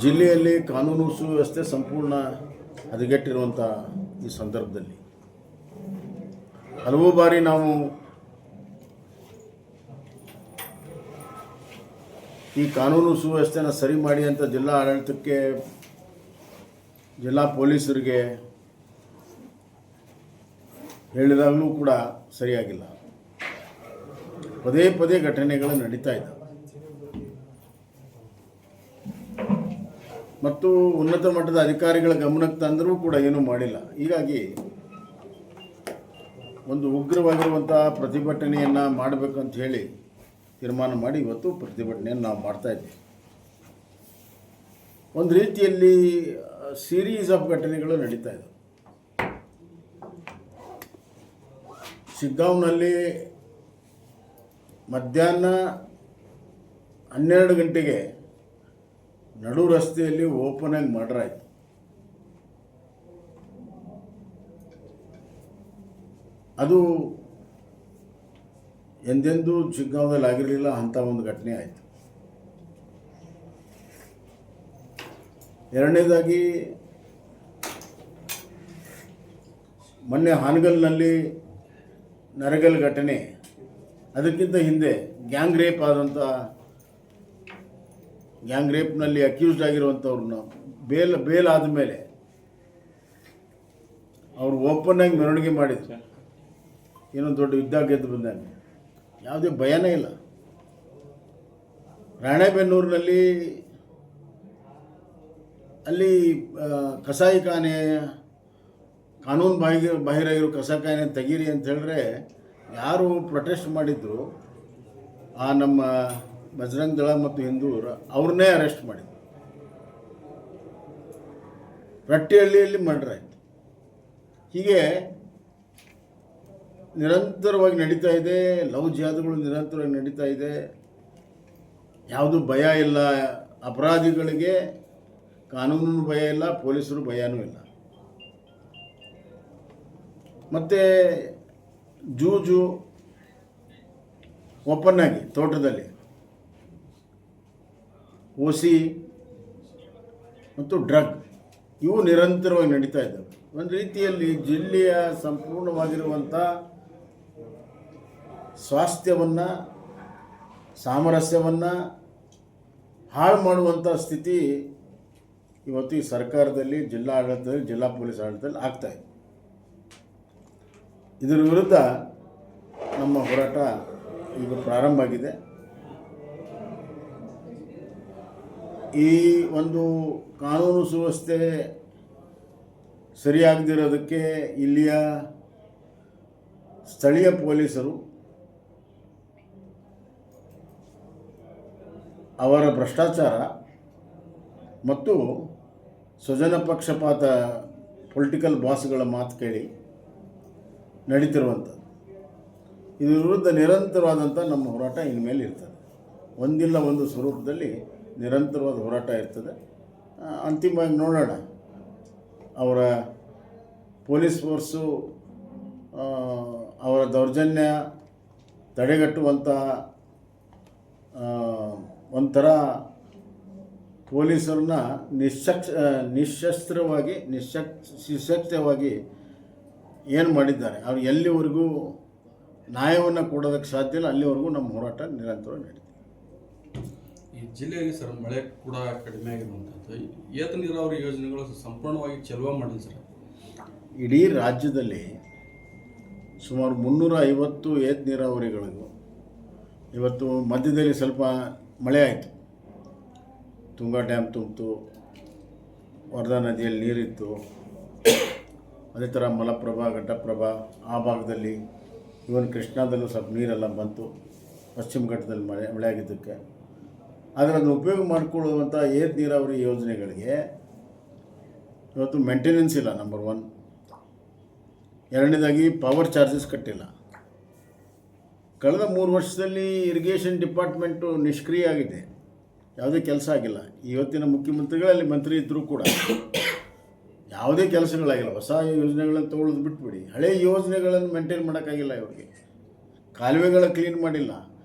ಜಿಲ್ಲೆಯಲ್ಲಿ ಕಾನೂನು ಸುವ್ಯವಸ್ಥೆ ಸಂಪೂರ್ಣ ಹದಗೆಟ್ಟಿರುವಂಥ ಈ ಸಂದರ್ಭದಲ್ಲಿ ಹಲವು ಬಾರಿ ನಾವು ಈ ಕಾನೂನು ಸುವ್ಯವಸ್ಥೆನ ಸರಿ ಮಾಡಿ ಅಂತ ಜಿಲ್ಲಾ ಆಡಳಿತಕ್ಕೆ, ಜಿಲ್ಲಾ ಪೊಲೀಸರಿಗೆ ಹೇಳಿದಾಗಲೂ ಕೂಡ ಸರಿಯಾಗಿಲ್ಲ. ಪದೇ ಪದೇ ಘಟನೆಗಳು ನಡೀತಾ ಇದ್ದಾವೆ ಮತ್ತು ಉನ್ನತ ಮಟ್ಟದ ಅಧಿಕಾರಿಗಳ ಗಮನಕ್ಕೆ ತಂದರೂ ಕೂಡ ಏನೂ ಮಾಡಿಲ್ಲ. ಹೀಗಾಗಿ ಒಂದು ಉಗ್ರವಾಗಿರುವಂಥ ಪ್ರತಿಭಟನೆಯನ್ನು ಮಾಡಬೇಕಂತ ಹೇಳಿ ತೀರ್ಮಾನ ಮಾಡಿ ಇವತ್ತು ಪ್ರತಿಭಟನೆಯನ್ನು ನಾವು ಮಾಡ್ತಾಯಿದ್ದೀವಿ. ಒಂದು ರೀತಿಯಲ್ಲಿ ಸೀರೀಸ್ ಆಫ್ ಘಟನೆಗಳು ನಡೀತಾ ಇದ್ದಾವೆ. ಶಿಗ್ಗಾಂವ್ನಲ್ಲಿ ಮಧ್ಯಾಹ್ನ 12 ಗಂಟೆಗೆ ನಡು ರಸ್ತೆಯಲ್ಲಿ ಓಪನ್ ಆಗಿ ಮರ್ಡರ್ ಆಯಿತು. ಅದು ಎಂದೆಂದೂ ಶಿಗ್ಗಾಂವದಲ್ಲಿ ಆಗಿರಲಿಲ್ಲ, ಅಂಥ ಒಂದು ಘಟನೆ ಆಯಿತು. ಎರಡನೇದಾಗಿ ಮೊನ್ನೆ ಹಾನಗಲ್ನಲ್ಲಿ ನರಗಲ್ ಘಟನೆ, ಅದಕ್ಕಿಂತ ಹಿಂದೆ ಗ್ಯಾಂಗ್ ರೇಪ್ ಆದಂಥ, ಗ್ಯಾಂಗ್ ರೇಪ್ನಲ್ಲಿ ಅಕ್ಯೂಸ್ಡ್ ಆಗಿರುವಂಥವ್ರನ್ನ ಬೇಲ್ ಆದಮೇಲೆ ಅವರು ಓಪನ್ ಆಗಿ ಮೆರವಣಿಗೆ ಮಾಡಿದ್ರು. ಏನೋ ದೊಡ್ಡ ಯುದ್ಧ ಗೆದ್ದು ಬಂದಂಗೆ, ಯಾವುದೇ ಭಯನೇ ಇಲ್ಲ. ರಾಣೆಬೆನ್ನೂರಿನಲ್ಲಿ ಅಲ್ಲಿ ಕಸಾಯಿಖಾನೆ, ಕಾನೂನು ಬಾಹಿರಾಗಿರೋ ಕಸಾಯಿಖಾನೆ ತೆಗೀರಿ ಅಂತ ಹೇಳಿದ್ರೆ ಯಾರು ಪ್ರೊಟೆಸ್ಟ್ ಮಾಡಿದ್ರು ಆ ನಮ್ಮ ಬಜರಂಗ ದಳ ಮತ್ತು ಹಿಂದೂರು ಅವ್ರನ್ನೇ ಅರೆಸ್ಟ್ ಮಾಡಿದ್ರು. ರಟ್ಟಿಹಳ್ಳಿಯಲ್ಲಿ ಮರ್ಡರ್ ಆಯಿತು. ಹೀಗೆ ನಿರಂತರವಾಗಿ ನಡೀತಾ ಇದೆ. ಲವ್ ಜಿಹಾದ್ಗಳು ನಿರಂತರವಾಗಿ ನಡೀತಾ ಇದೆ. ಯಾವುದು ಭಯ ಇಲ್ಲ. ಅಪರಾಧಿಗಳಿಗೆ ಕಾನೂನು ಭಯ ಇಲ್ಲ, ಪೊಲೀಸರು ಭಯನೂ ಇಲ್ಲ. ಮತ್ತು ಜೂಜು ಓಪನ್ ಆಗಿ ತೋಟದಲ್ಲಿ, ಓಸಿ ಮತ್ತು ಡ್ರಗ್ ಇವು ನಿರಂತರವಾಗಿ ನಡೀತಾ ಇದ್ದಾವೆ. ಒಂದು ರೀತಿಯಲ್ಲಿ ಜಿಲ್ಲೆಯ ಸಂಪೂರ್ಣವಾಗಿರುವಂಥ ಸ್ವಾಸ್ಥ್ಯವನ್ನು, ಸಾಮರಸ್ಯವನ್ನು ಹಾಳು ಮಾಡುವಂಥ ಸ್ಥಿತಿ ಇವತ್ತು ಈ ಸರ್ಕಾರದಲ್ಲಿ, ಜಿಲ್ಲಾ ಆಡಳಿತದಲ್ಲಿ, ಜಿಲ್ಲಾ ಪೊಲೀಸ್ ಆಡಳಿತದಲ್ಲಿ ಆಗ್ತಾಯಿದೆ. ಇದರ ವಿರುದ್ಧ ನಮ್ಮ ಹೋರಾಟ ಈಗ ಪ್ರಾರಂಭ ಆಗಿದೆ. ಈ ಒಂದು ಕಾನೂನು ಸುವ್ಯವಸ್ಥೆ ಸರಿಯಾಗದಿರೋದಕ್ಕೆ ಇಲ್ಲಿಯ ಸ್ಥಳೀಯ ಪೊಲೀಸರು ಅವರ ಭ್ರಷ್ಟಾಚಾರ ಮತ್ತು ಸ್ವಜನ ಪಕ್ಷಪಾತ, ಪೊಲಿಟಿಕಲ್ ಬಾಸ್ಗಳ ಮಾತು ಕೇಳಿ ನಡೀತಿರುವಂಥದ್ದು. ಇದರ ವಿರುದ್ಧ ನಿರಂತರವಾದಂಥ ನಮ್ಮ ಹೋರಾಟ ಇನ್ಮೇಲೆ ಇರ್ತದೆ. ಒಂದಿಲ್ಲ ಒಂದು ಸ್ವರೂಪದಲ್ಲಿ ನಿರಂತರವಾದ ಹೋರಾಟ ಇರ್ತದೆ. ಅಂತಿಮವಾಗಿ ನೋಡೋಣ, ಅವರ ಪೊಲೀಸ್ ಫೋರ್ಸು ಅವರ ದೌರ್ಜನ್ಯ ತಡೆಗಟ್ಟುವಂಥ ಒಂಥರ ಪೊಲೀಸರನ್ನ ನಿಶ್ಶಸ್ತ್ರವಾಗಿ ಏನು ಮಾಡಿದ್ದಾರೆ, ಅವ್ರು ಎಲ್ಲಿವರೆಗೂ ನ್ಯಾಯವನ್ನು ಕೊಡೋದಕ್ಕೆ ಸಾಧ್ಯ ಇಲ್ಲ, ಅಲ್ಲಿವರೆಗೂ ನಮ್ಮ ಹೋರಾಟ ನಿರಂತರವಾಗಿ ನಡೀತದೆ. ಈ ಜಿಲ್ಲೆಯಲ್ಲಿ ಸರ್ ಮಳೆ ಕೂಡ ಕಡಿಮೆ ಆಗಿರುವಂಥದ್ದು, ಏತ ನೀರಾವರಿ ಯೋಜನೆಗಳು ಸಂಪೂರ್ಣವಾಗಿ ಚೆಲುವ ಮಾಡಿಲ್ಲ ಸರ್. ಇಡೀ ರಾಜ್ಯದಲ್ಲಿ ಸುಮಾರು 350 ಏತ ನೀರಾವರಿಗಳಿಗೂ ಇವತ್ತು ಮಧ್ಯದಲ್ಲಿ ಸ್ವಲ್ಪ ಮಳೆ ಆಯಿತು. ತುಂಗಾ ಡ್ಯಾಮ್ ತುಂಬಿತು, ವರ್ಧಾ ನದಿಯಲ್ಲಿ ನೀರಿತ್ತು. ಅದೇ ಥರ ಮಲಪ್ರಭಾ, ಘಟ್ಟಪ್ರಭಾ ಆ ಭಾಗದಲ್ಲಿ, ಇವನ್ ಕೃಷ್ಣಾದಲ್ಲೂ ಸ್ವಲ್ಪ ನೀರೆಲ್ಲ ಬಂತು ಪಶ್ಚಿಮ ಘಟ್ಟದಲ್ಲಿ ಮಳೆ ಆಗಿದ್ದಕ್ಕೆ. ಆದರೆ ಅದನ್ನು ಉಪಯೋಗ ಮಾಡಿಕೊಳ್ಳುವಂಥ ಏತ ನೀರಾವರಿ ಯೋಜನೆಗಳಿಗೆ ಇವತ್ತು ಮೇಂಟೆನೆನ್ಸ್ ಇಲ್ಲ, ನಂಬರ್ 1. ಎರಡನೇದಾಗಿ ಪವರ್ ಚಾರ್ಜಸ್ ಕಟ್ಟಿಲ್ಲ. ಕಳೆದ 3 ವರ್ಷದಲ್ಲಿ ಇರಿಗೇಷನ್ ಡಿಪಾರ್ಟ್ಮೆಂಟು ನಿಷ್ಕ್ರಿಯ ಆಗಿದೆ, ಯಾವುದೇ ಕೆಲಸ ಆಗಿಲ್ಲ. ಇವತ್ತಿನ ಮುಖ್ಯಮಂತ್ರಿಗಳಲ್ಲಿ ಮಂತ್ರಿ ಇದ್ದರೂ ಕೂಡ ಯಾವುದೇ ಕೆಲಸಗಳಾಗಿಲ್ಲ. ಹೊಸ ಯೋಜನೆಗಳನ್ನು ತೊಗೊಳ್ಳೋದು ಬಿಟ್ಬಿಡಿ, ಹಳೆಯ ಯೋಜನೆಗಳನ್ನು ಮೇಂಟೈನ್ ಮಾಡೋಕ್ಕಾಗಿಲ್ಲ. ಇವರಿಗೆ ಕಾಲುವೆಗಳ ಕ್ಲೀನ್ ಮಾಡಿಲ್ಲ,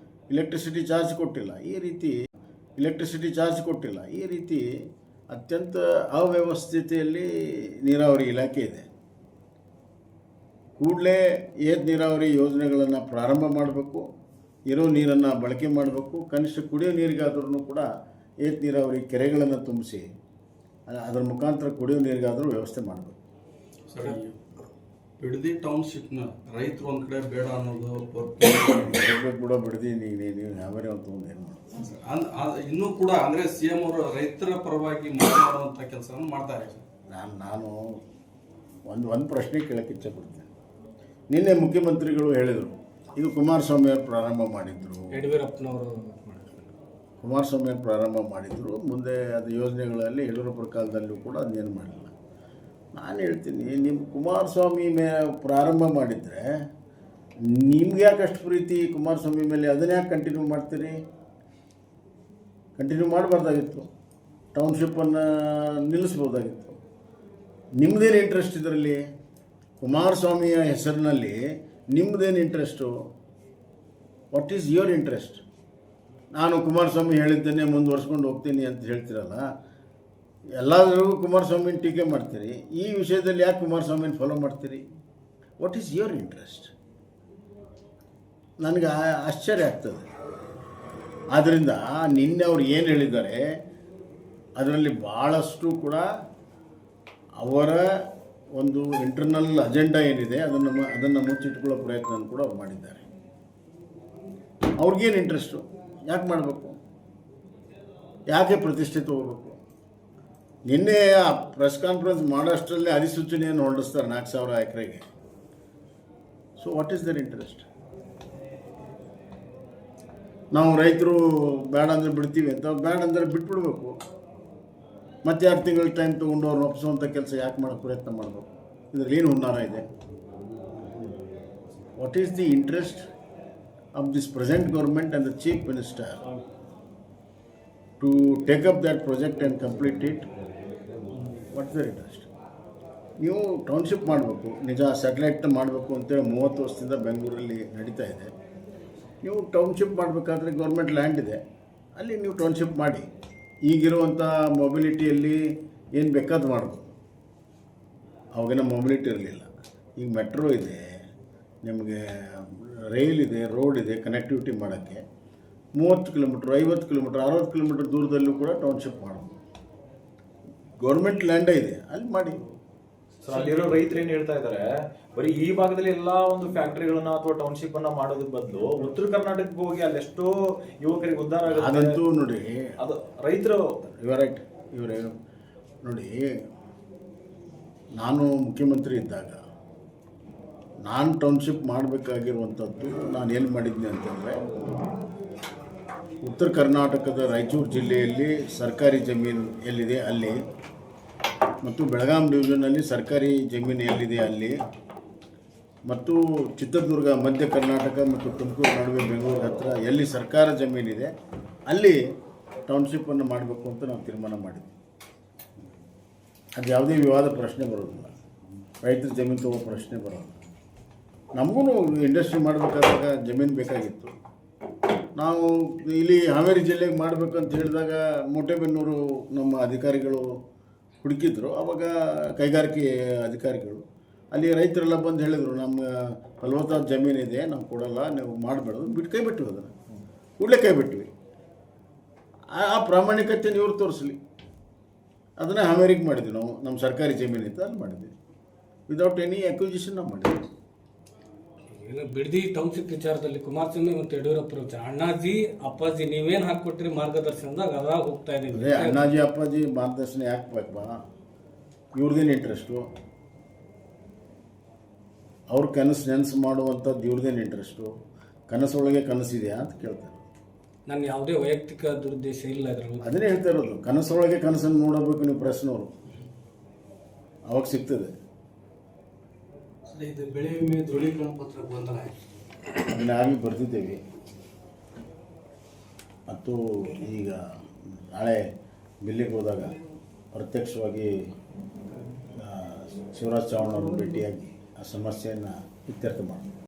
ಎಲೆಕ್ಟ್ರಿಸಿಟಿ ಚಾರ್ಜ್ ಕೊಟ್ಟಿಲ್ಲ, ಈ ರೀತಿ ಅತ್ಯಂತ ಅವ್ಯವಸ್ಥಿತೆಯಲ್ಲಿ ನೀರಾವರಿ ಇಲಾಖೆ ಇದೆ. ಕೂಡಲೇ ಏತ ನೀರಾವರಿ ಯೋಜನೆಗಳನ್ನು ಪ್ರಾರಂಭ ಮಾಡಬೇಕು, ಇರೋ ನೀರನ್ನು ಬಳಕೆ ಮಾಡಬೇಕು. ಕನಿಷ್ಠ ಕುಡಿಯೋ ನೀರಿಗಾದ್ರೂ ಕೂಡ ಏತ ನೀರಾವರಿ ಕೆರೆಗಳನ್ನು ತುಂಬಿಸಿ ಅದರ ಮುಖಾಂತರ ಕುಡಿಯೋ ನೀರಿಗಾದರೂ ವ್ಯವಸ್ಥೆ ಮಾಡಬೇಕು. ಸರಿ, ಬಿಡದಿ ಟೌನ್ಶಿಪ್ನ ರೈತರು ಒಂದು ಕಡೆ ಬೇಡ ಅನ್ನೋದು ಬಿಡೋ ಬಿಡದಿ ನೀವು ಯಾವ್ಯಾವ ಅಂತ ಒಂದು ಏನು ಮಾಡೋದು. ಇನ್ನೂ ಕೂಡ ಅಂದರೆ ಸಿ ಎಂ ಅವರು ರೈತರ ಪರವಾಗಿ ಮಾತನಾಡುವಂಥ ಕೆಲಸವನ್ನು ಮಾಡ್ತಾರೆ. ನಾನು ಒಂದು ಪ್ರಶ್ನೆ ಕೇಳೋಕ್ಕೆ ಇಚ್ಛೆಪಡ್ತೇನೆ. ನಿನ್ನೆ ಮುಖ್ಯಮಂತ್ರಿಗಳು ಹೇಳಿದರು, ಈಗ ಕುಮಾರಸ್ವಾಮಿ ಅವರು ಪ್ರಾರಂಭ ಮಾಡಿದರು, ಯಡಿಯೂರಪ್ಪನವರು ಕುಮಾರಸ್ವಾಮಿ ಅವರು ಪ್ರಾರಂಭ ಮಾಡಿದರು. ಮುಂದೆ ಅದು ಯೋಜನೆಗಳಲ್ಲಿ ಯಡಿಯೂರಪ್ಪರ ಕಾಲದಲ್ಲೂ ಕೂಡ ಅದನ್ನೇನು ಮಾಡಲಿಲ್ಲ. ನಾನು ಹೇಳ್ತೀನಿ, ನಿಮ್ಮ ಕುಮಾರಸ್ವಾಮಿ ಪ್ರಾರಂಭ ಮಾಡಿದರೆ ನಿಮ್ಗೆ ಯಾಕೆ ಅಷ್ಟು ಪ್ರೀತಿ ಕುಮಾರಸ್ವಾಮಿ ಮೇಲೆ, ಅದನ್ನ ಯಾಕೆ ಕಂಟಿನ್ಯೂ ಮಾಡ್ತೀರಿ? ಕಂಟಿನ್ಯೂ ಮಾಡಬಾರ್ದಾಗಿತ್ತು, ಟೌನ್ಶಿಪ್ಪನ್ನು ನಿಲ್ಲಿಸ್ಬೋದಾಗಿತ್ತು. ನಿಮ್ಮದೇನು ಇಂಟ್ರೆಸ್ಟ್ ಇದರಲ್ಲಿ? ಕುಮಾರಸ್ವಾಮಿಯ ಹೆಸರಿನಲ್ಲಿ ನಿಮ್ಮದೇನು interest? What is your interest? ನಾನು ಕುಮಾರಸ್ವಾಮಿ ಹೇಳಿದ್ದೇನೆ ಮುಂದುವರ್ಸ್ಕೊಂಡು ಹೋಗ್ತೀನಿ ಅಂತ ಹೇಳ್ತೀರಲ್ಲ, ಎಲ್ಲರಿಗೂ ಕುಮಾರಸ್ವಾಮಿನ ಟೀಕೆ ಮಾಡ್ತೀರಿ. ಈ ವಿಷಯದಲ್ಲಿ ಯಾಕೆ ಕುಮಾರಸ್ವಾಮಿನ ಫಾಲೋ ಮಾಡ್ತೀರಿ? What is your interest? ನನಗೆ ಆಶ್ಚರ್ಯ ಆಗ್ತದೆ. ಆದ್ದರಿಂದ ನಿನ್ನೆ ಅವ್ರು ಏನು ಹೇಳಿದ್ದಾರೆ ಅದರಲ್ಲಿ ಭಾಳಷ್ಟು ಕೂಡ ಅವರ ಒಂದು ಇಂಟರ್ನಲ್ ಅಜೆಂಡಾ ಏನಿದೆ ಅದನ್ನು ಮುಚ್ಚಿಟ್ಕೊಳ್ಳೋ ಪ್ರಯತ್ನ ಕೂಡ ಅವ್ರು ಮಾಡಿದ್ದಾರೆ. ಅವ್ರಿಗೇನು ಇಂಟ್ರೆಸ್ಟು? ಯಾಕೆ ಮಾಡಬೇಕು? ಯಾಕೆ ಪ್ರತಿಷ್ಠೆ ತಗೋಬೇಕು? ನಿನ್ನೆ ಆ ಪ್ರೆಸ್ ಕಾನ್ಫರೆನ್ಸ್ ಮಾಡೋಷ್ಟರಲ್ಲಿ ಅಧಿಸೂಚನೆಯನ್ನು ಹೊರಡಿಸ್ತಾರೆ 4,000 ಎಕರೆಗೆ. So what is their interest? ನಾವು ರೈತರು ಬೇಡ ಅಂದರೆ ಬಿಡ್ತೀವಿ ಅಂತ, ಬೇಡ ಅಂದರೆ ಬಿಟ್ಬಿಡ್ಬೇಕು. ಮತ್ತೆ 2 ತಿಂಗಳ ಟೈಮ್ ತೊಗೊಂಡು ಅವ್ರನ್ನ ಒಪ್ಪಿಸುವಂಥ ಕೆಲಸ ಯಾಕೆ ಮಾಡೋಕ್ಕೆ ಪ್ರಯತ್ನ ಮಾಡಬೇಕು? ಇದರಲ್ಲಿ ಏನು ಹುನ್ನಾರ ಇದೆ? What is the interest of this present government and the chief minister to take up that project and complete it? What is their interest? ನೀವು ಟೌನ್ಶಿಪ್ ಮಾಡಬೇಕು, ನಿಜ ಸ್ಯಾಟಲೈಟ್ ಮಾಡಬೇಕು ಅಂತೇಳಿ 30 ವರ್ಷದಿಂದ ಬೆಂಗಳೂರಲ್ಲಿ ನಡೀತಾ ಇದೆ. ನೀವು ಟೌನ್ಶಿಪ್ ಮಾಡಬೇಕಾದ್ರೆ ಗೌರ್ಮೆಂಟ್ ಲ್ಯಾಂಡ್ ಇದೆ, ಅಲ್ಲಿ ನೀವು ಟೌನ್ಶಿಪ್ ಮಾಡಿ. ಈಗಿರುವಂಥ ಮೊಬಿಲಿಟಿಯಲ್ಲಿ ಏನು ಬೇಕಾದ್ದು ಮಾಡ್ಬೋದು. ಅವಾಗಿನ ಮೊಬಿಲಿಟಿ ಇರಲಿಲ್ಲ. ಈಗ ಮೆಟ್ರೋ ಇದೆ, ನಿಮಗೆ ರೈಲ್ ಇದೆ, ರೋಡ್ ಇದೆ, ಕನೆಕ್ಟಿವಿಟಿ ಮಾಡೋಕ್ಕೆ 30 ಕಿಲೋಮೀಟ್ರ್, 50 ಕಿಲೋಮೀಟ್ರ್, 60 ಕಿಲೋಮೀಟ್ರ್ ದೂರದಲ್ಲೂ ಕೂಡ ಟೌನ್ಶಿಪ್ ಮಾಡ್ಬೋದು. ಗೌರ್ಮೆಂಟ್ ಲ್ಯಾಂಡೇ ಇದೆ, ಅಲ್ಲಿ ಮಾಡಿ. ಸೊ ಅಲ್ಲಿರೋ ರೈತರು ಏನು ಹೇಳ್ತಾ ಇದ್ದಾರೆ, ಬರೀ ಈ ಭಾಗದಲ್ಲಿ ಎಲ್ಲಾ ಒಂದು ಫ್ಯಾಕ್ಟರಿಗಳನ್ನ ಅಥವಾ ಟೌನ್ಶಿಪ್ ಅನ್ನ ಮಾಡೋದ್ರ ಬದಲು ಉತ್ತರ ಕರ್ನಾಟಕಕ್ಕೆ ಹೋಗಿ ಅಲ್ಲೆಷ್ಟೋ ಯುವಕರಿಗೆ ಉದ್ಧಾರ ಆಗುತ್ತೆ. ಅದಂತೂ ನೋಡಿ, ಅದು ರೈತರು ರೈಟ್ ಇವರೇ ನೋಡಿ, ನಾನು ಮುಖ್ಯಮಂತ್ರಿ ಇದ್ದಾಗ ನಾನು ಟೌನ್ಶಿಪ್ ಮಾಡಬೇಕಾಗಿರುವಂಥದ್ದು ನಾನು ಏನು ಮಾಡಿದ್ನಿ ಅಂತಂದರೆ, ಉತ್ತರ ಕರ್ನಾಟಕದ ರಾಯಚೂರು ಜಿಲ್ಲೆಯಲ್ಲಿ ಸರ್ಕಾರಿ ಜಮೀನು ಎಲ್ಲಿದೆ ಅಲ್ಲಿ, ಮತ್ತು ಬೆಳಗಾಂ ಡಿವಿಷನಲ್ಲಿ ಸರ್ಕಾರಿ ಜಮೀನು ಎಲ್ಲಿದೆ ಅಲ್ಲಿ, ಮತ್ತು ಚಿತ್ರದುರ್ಗ, ಮಧ್ಯ ಕರ್ನಾಟಕ ಮತ್ತು ತುಮಕೂರು ನಡುವೆ ಬೆಂಗಳೂರು ಹತ್ತಿರ ಎಲ್ಲಿ ಸರ್ಕಾರ ಜಮೀನಿದೆ ಅಲ್ಲಿ ಟೌನ್ಶಿಪ್ಪನ್ನು ಮಾಡಬೇಕು ಅಂತ ನಾವು ತೀರ್ಮಾನ ಮಾಡಿದ್ವಿ. ಅದು ಯಾವುದೇ ವಿವಾದ ಪ್ರಶ್ನೆ ಬರೋದಿಲ್ಲ, ರೈತರ ಜಮೀನು ತಗೋ ಪ್ರಶ್ನೆ ಬರೋಲ್ಲ. ನಮಗೂ ಇಂಡಸ್ಟ್ರಿ ಮಾಡಬೇಕಾದಾಗ ಜಮೀನು ಬೇಕಾಗಿತ್ತು. ನಾವು ಇಲ್ಲಿ ಹಾವೇರಿ ಜಿಲ್ಲೆಗೆ ಮಾಡಬೇಕಂತ ಹೇಳಿದಾಗ ಮೋಟೆಬೆನ್ನೂರು ನಮ್ಮ ಅಧಿಕಾರಿಗಳು ಹುಡುಕಿದ್ರು. ಆವಾಗ ಕೈಗಾರಿಕೆ ಅಧಿಕಾರಿಗಳು ಅಲ್ಲಿ ರೈತರೆಲ್ಲ ಬಂದು ಹೇಳಿದರು, ನಮ್ಮ ಫಲವತ್ತಾದ ಜಮೀನಿದೆ, ನಾವು ಕೊಡಲ್ಲ, ನೀವು ಮಾಡಬೇಡದು, ಕೈ ಬಿಟ್ಟಿವಿ. ಅದನ್ನು ಕೂಡಲೇ ಕೈ ಬಿಟ್ವಿ. ಆ ಪ್ರಾಮಾಣಿಕತೆಯನ್ನು ಇವ್ರು ತೋರಿಸಲಿ. ಅದನ್ನು ಹಾವೇರಿಗೆ ಮಾಡಿದ್ವಿ ನಾವು, ನಮ್ಮ ಸರ್ಕಾರಿ ಜಮೀನಿತ್ತು ಅಲ್ಲಿ ಮಾಡಿದ್ವಿ, ವಿದೌಟ್ ಎನಿ ಅಕ್ವಿಸಿಷನ್ ನಾವು ಮಾಡಿದ್ವಿ. ಏನು ಬಿಡದಿ ಟೌನ್ಶಿಪ್ ವಿಚಾರದಲ್ಲಿ ಕುಮಾರಸ್ವಾಮಿ ಮತ್ತು ಯಡಿಯೂರಪ್ಪರ ವಿಚಾರ, ಅಣ್ಣಾಜಿ ಅಪ್ಪಾಜಿ ನೀವೇನು ಹಾಕ್ಕೊಟ್ರಿ ಮಾರ್ಗದರ್ಶನದಾಗ ಅದಾಗ ಹೋಗ್ತಾ ಇದ್ದೀವಿ. ಅಣ್ಣಾಜಿ ಅಪ್ಪಾಜಿ ಮಾರ್ಗದರ್ಶನ ಯಾಕೆ ಬೇಕಪ್ಪ? ಇವ್ರದ್ದೇನು ಇಂಟ್ರೆಸ್ಟು? ಅವ್ರ ಕನಸು ನೆನಸು ಮಾಡುವಂಥದ್ದು ಇವ್ರದ್ದೇನು ಇಂಟ್ರೆಸ್ಟು? ಕನಸೊಳಗೆ ಕನಸಿದೆಯಾ ಅಂತ ಕೇಳ್ತಾರೆ. ನನ್ನ ಯಾವುದೇ ವೈಯಕ್ತಿಕ ದುರುದ್ದೇಶ ಇಲ್ಲ ಇದರಲ್ಲಿ. ಅದನ್ನೇ ಹೇಳ್ತಾ ಇರೋದು, ಕನಸೊಳಗೆ ಕನಸನ್ನು ನೋಡಬೇಕು ನೀವು ಪ್ರಶ್ನವರು, ಅವಾಗ ಸಿಗ್ತದೆ. ಇದು ಬೆಳೆ ವಿಮೆ ದೃಢೀಕರಣ ಪತ್ರ ಗೊಂದಲ ಅದನ್ನಾಗಿ ಬರ್ತಿದ್ದೇವೆ. ಮತ್ತು ಈಗ ನಾಳೆ ದಿಲ್ಲಿಗೆ ಹೋದಾಗ ಪ್ರತ್ಯಕ್ಷವಾಗಿ ಶಿವರಾಜ್ ಚೌಹಾಣ್ ಅವರನ್ನು ಭೇಟಿಯಾಗಿ ಆ ಸಮಸ್ಯೆಯನ್ನು ಇತ್ಯರ್ಥ ಮಾಡ್ತೀವಿ.